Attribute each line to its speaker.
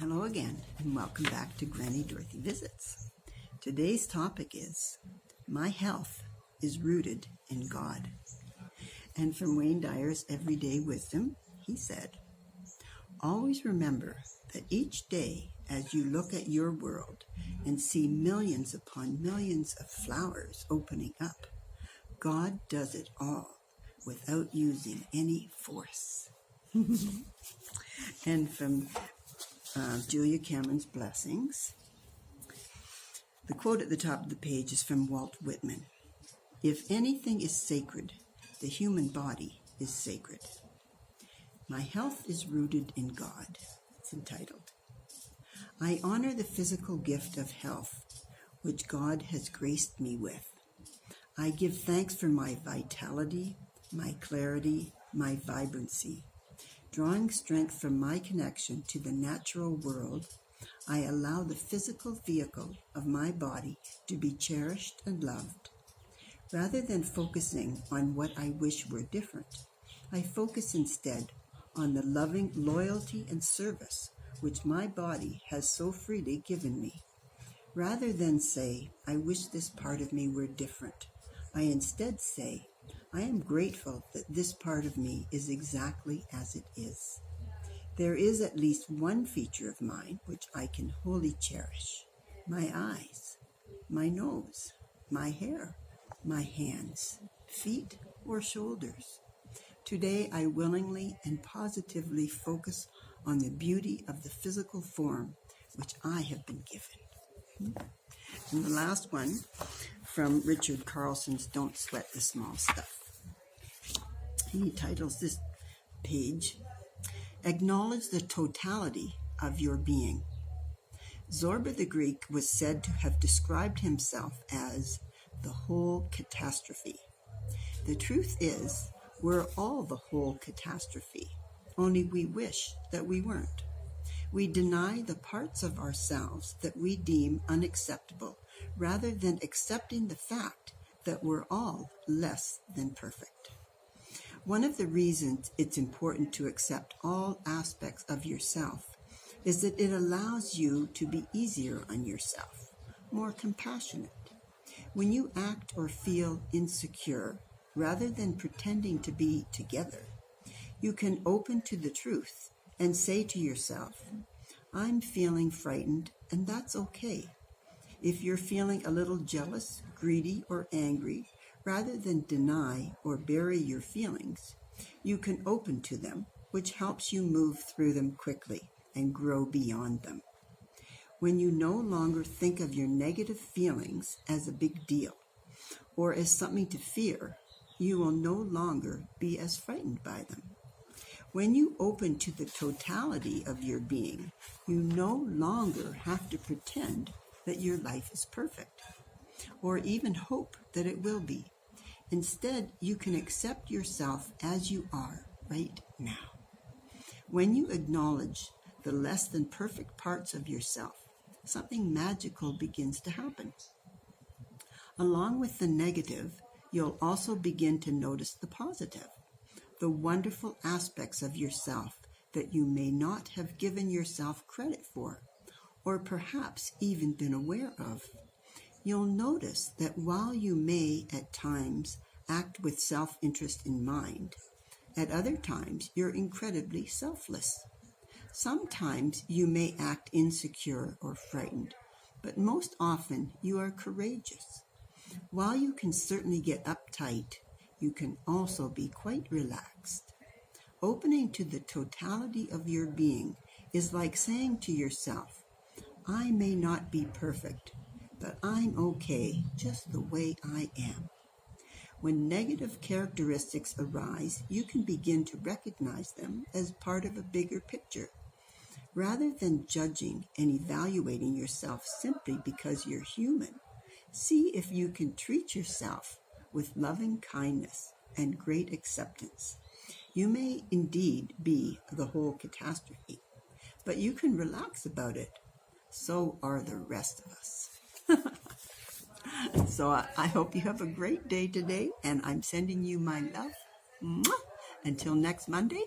Speaker 1: Hello again, and welcome back to Granny Dorothy Visits. Today's topic is, My Health is Rooted in God. And from Wayne Dyer's Everyday Wisdom, he said, Always remember that each day as you look at your world and see millions upon millions of flowers opening up, God does it all without using any force. And from Julia Cameron's Blessings. The quote at the top of the page is from Walt Whitman. If anything is sacred, the human body is sacred. My health is rooted in God, it's entitled. I honor the physical gift of health, which God has graced me with. I give thanks for my vitality, my clarity, my vibrancy. Drawing strength from my connection to the natural world, I allow the physical vehicle of my body to be cherished and loved. Rather than focusing on what I wish were different, I focus instead on the loving loyalty and service which my body has so freely given me. Rather than say, I wish this part of me were different, I instead say, I am grateful that this part of me is exactly as it is. There is at least one feature of mine which I can wholly cherish. My eyes, my nose, my hair, my hands, feet, or shoulders. Today I willingly and positively focus on the beauty of the physical form which I have been given. And the last one from Richard Carlson's Don't Sweat the Small Stuff. He titles this page, Acknowledge the Totality of Your Being. Zorba the Greek was said to have described himself as the whole catastrophe. The truth is, we're all the whole catastrophe, only we wish that we weren't. We deny the parts of ourselves that we deem unacceptable, rather than accepting the fact that we're all less than perfect. One of the reasons it's important to accept all aspects of yourself is that it allows you to be easier on yourself, more compassionate. When you act or feel insecure, rather than pretending to be together, you can open to the truth and say to yourself, I'm feeling frightened, and that's okay. If you're feeling a little jealous, greedy, or angry, rather than deny or bury your feelings, you can open to them, which helps you move through them quickly and grow beyond them. When you no longer think of your negative feelings as a big deal or as something to fear, you will no longer be as frightened by them. When you open to the totality of your being, you no longer have to pretend that your life is perfect, or even hope that it will be. Instead, you can accept yourself as you are right now. When you acknowledge the less than perfect parts of yourself, something magical begins to happen. Along with the negative, you'll also begin to notice the positive, the wonderful aspects of yourself that you may not have given yourself credit for, or perhaps even been aware of. You'll notice that while you may, at times, act with self-interest in mind, at other times you're incredibly selfless. Sometimes you may act insecure or frightened, but most often you are courageous. While you can certainly get uptight, you can also be quite relaxed. Opening to the totality of your being is like saying to yourself, I may not be perfect, but I'm okay just the way I am. When negative characteristics arise, you can begin to recognize them as part of a bigger picture. Rather than judging and evaluating yourself simply because you're human, see if you can treat yourself with loving kindness and great acceptance. You may indeed be the whole catastrophe, but you can relax about it. So are the rest of us. So I hope you have a great day today, and I'm sending you my love. Mwah! Until next Monday,